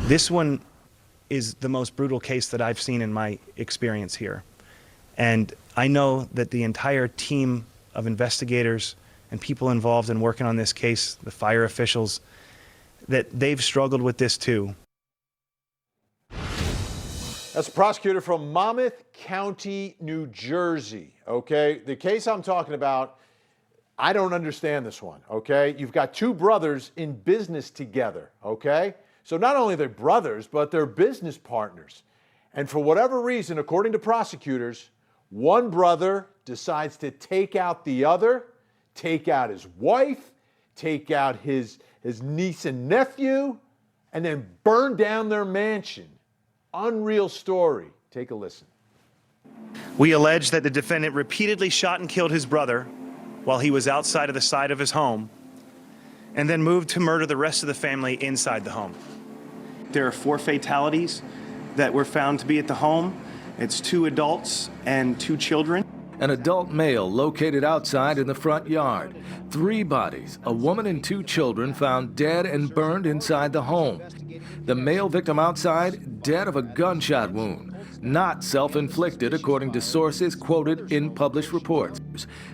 This one is the most brutal case that I've seen in my experience here. And I know that the entire team of investigators and people involved in working on this case, the fire officials, that they've struggled with this too. That's a prosecutor from Monmouth County, New Jersey, okay? The case I'm talking about, I don't understand this one, okay? You've got two brothers in business together, okay? So not only are they brothers, but they're business partners. And for whatever reason, according to prosecutors, one brother decides to take out the other, take out his wife, take out his niece and nephew, and then burn down their mansion. Unreal story. Take a listen. We allege that the defendant repeatedly shot and killed his brother while he was outside of the side of his home, and then moved to murder the rest of the family inside the home. There are 4 fatalities that were found to be at the home. It's 2 adults and 2 children. An adult male located outside in the front yard. 3 bodies, a woman and 2 children found dead and burned inside the home. The male victim outside, dead of a gunshot wound, not self-inflicted according to sources quoted in published reports.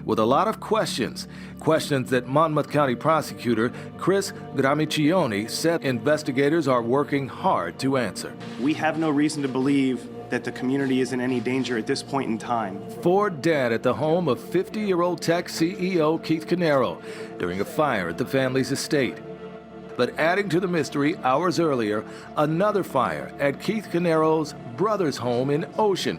With a lot of questions that Monmouth County prosecutor Chris Gramiccioni said investigators are working hard to answer. We have no reason to believe that the community is in any danger at this point in time. 4 dead at the home of 50-year-old tech CEO Keith Canero during a fire at the family's estate. But adding to the mystery, hours earlier, another fire at Keith Canero's brother's home in Ocean.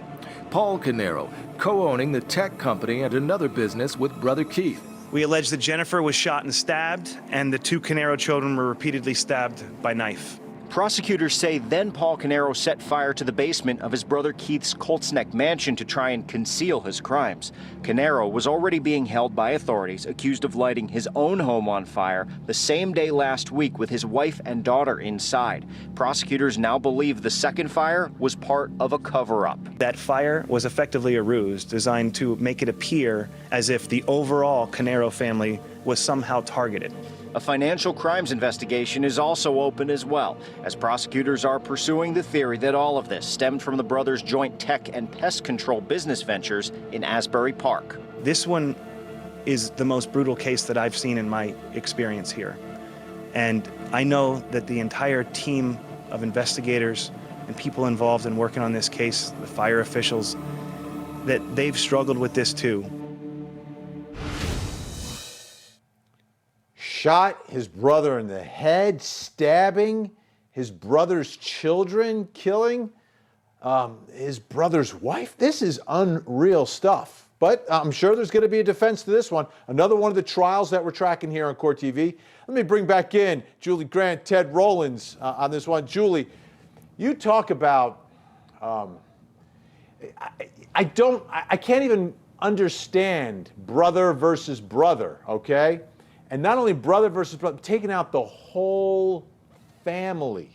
Paul Canero, co-owning the tech company and another business with brother Keith. We allege that Jennifer was shot and stabbed, and the 2 Canero children were repeatedly stabbed by knife. Prosecutors say then Paul Canero set fire to the basement of his brother Keith's Colts Neck mansion to try and conceal his crimes. Canero was already being held by authorities, accused of lighting his own home on fire the same day last week with his wife and daughter inside. Prosecutors now believe the second fire was part of a cover-up. That fire was effectively a ruse designed to make it appear as if the overall Canero family was somehow targeted. A financial crimes investigation is also open as well, as prosecutors are pursuing the theory that all of this stemmed from the brothers' joint tech and pest control business ventures in Asbury Park. This one is the most brutal case that I've seen in my experience here. And I know that the entire team of investigators and people involved in working on this case, the fire officials, that they've struggled with this too. Shot his brother in the head, stabbing his brother's children, killing his brother's wife. This is unreal stuff. But I'm sure there's going to be a defense to this one. Another one of the trials that we're tracking here on Court TV. Let me bring back in Julie Grant, Ted Rollins on this one. Julie, you talk about, I can't even understand brother versus brother, okay? And not only brother versus brother, taking out the whole family.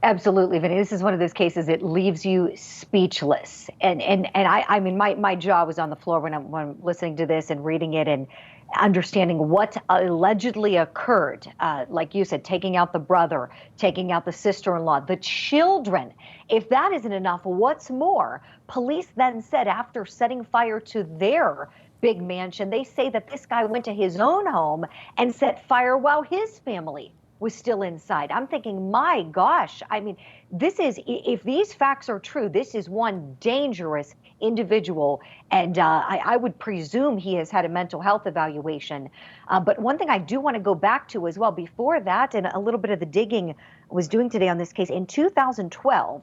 Absolutely, Vinny. This is one of those cases that leaves you speechless. And I mean, my jaw was on the floor when I'm listening to this and reading it and understanding what allegedly occurred. Like you said, taking out the brother, taking out the sister-in-law, the children. If that isn't enough, what's more? Police then said after setting fire to their big mansion, they say that this guy went to his own home and set fire while his family was still inside. I'm thinking, my gosh, I mean, this is, if these facts are true, this is one dangerous individual, and I would presume he has had a mental health evaluation. But one thing I do want to go back to as well, before that, and a little bit of the digging I was doing today on this case, in 2012,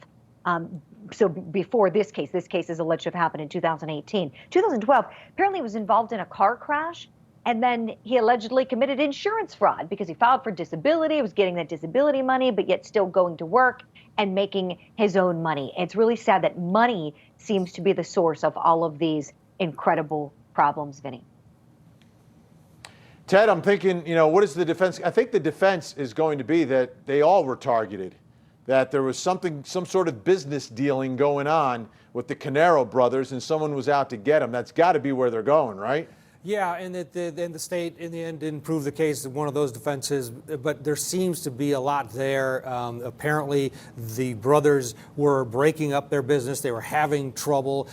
so before this case is alleged to have happened in 2018. 2012, apparently he was involved in a car crash, and then he allegedly committed insurance fraud because he filed for disability, was getting that disability money, but yet still going to work and making his own money. It's really sad that money seems to be the source of all of these incredible problems, Vinny. Ted, I'm thinking, you know, what is the defense? I think the defense is going to be that they all were targeted, that there was some sort of business dealing going on with the Canero brothers and someone was out to get them. That's got to be where they're going, right? Yeah, and that the state in the end didn't prove the case of one of those defenses, but there seems to be a lot there. Apparently, the brothers were breaking up their business. They were having trouble,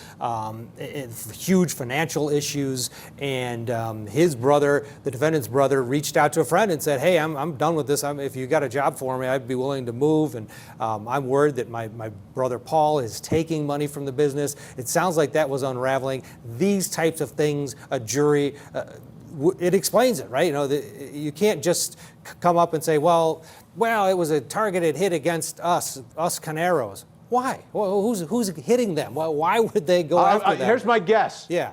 huge financial issues, and his brother, the defendant's brother, reached out to a friend and said, hey, I'm done with this. If you got a job for me, I'd be willing to move, and I'm worried that my brother Paul is taking money from the business. It sounds like that was unraveling. These types of things, a jury, it explains it, right? You know, you can't just come up and say, well, it was a targeted hit against us Caneros. Why? Well, who's hitting them? Well, why would they go after them? Here's my guess. Yeah.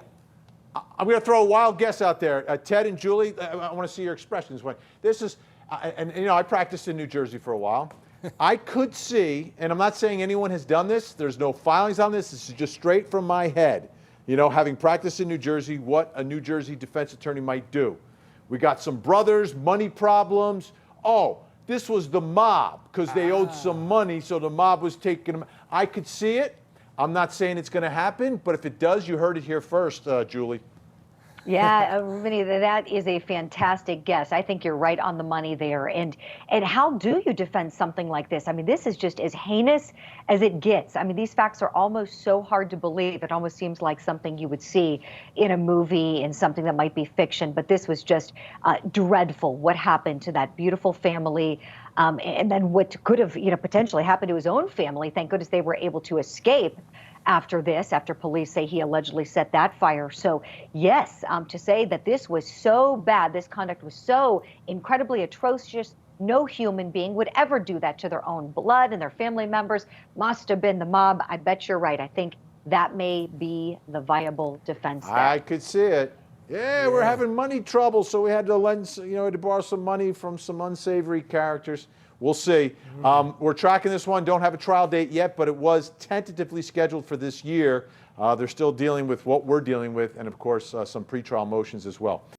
I'm going to throw a wild guess out there. Ted and Julie, I want to see your expressions. This is, and you know, I practiced in New Jersey for a while. I could see, and I'm not saying anyone has done this. There's no filings on this. This is just straight from my head. You know, having practiced in New Jersey, what a New Jersey defense attorney might do. We got some brothers, money problems. Oh, this was the mob because they owed some money, so the mob was taking them. I could see it. I'm not saying it's going to happen, but if it does, you heard it here first, Julie. Yeah, Vinny, that is a fantastic guess. I think you're right on the money there. And how do you defend something like this? I mean, this is just as heinous as it gets. I mean, these facts are almost so hard to believe. It almost seems like something you would see in a movie, in something that might be fiction. But this was just dreadful, what happened to that beautiful family. And then what could have, potentially happened to his own family. Thank goodness they were able to escape after this, after police say he allegedly set that fire. So yes, to say that this was so bad, this conduct was so incredibly atrocious, no human being would ever do that to their own blood and their family members. Must have been the mob. I bet you're right. I think that may be the viable defense there. I could see it. Yeah, we're having money trouble, so we had to lend, to borrow some money from some unsavory characters. We'll see. We're tracking this one. Don't have a trial date yet, but it was tentatively scheduled for this year. They're still dealing with what we're dealing with, and of course, some pretrial motions as well.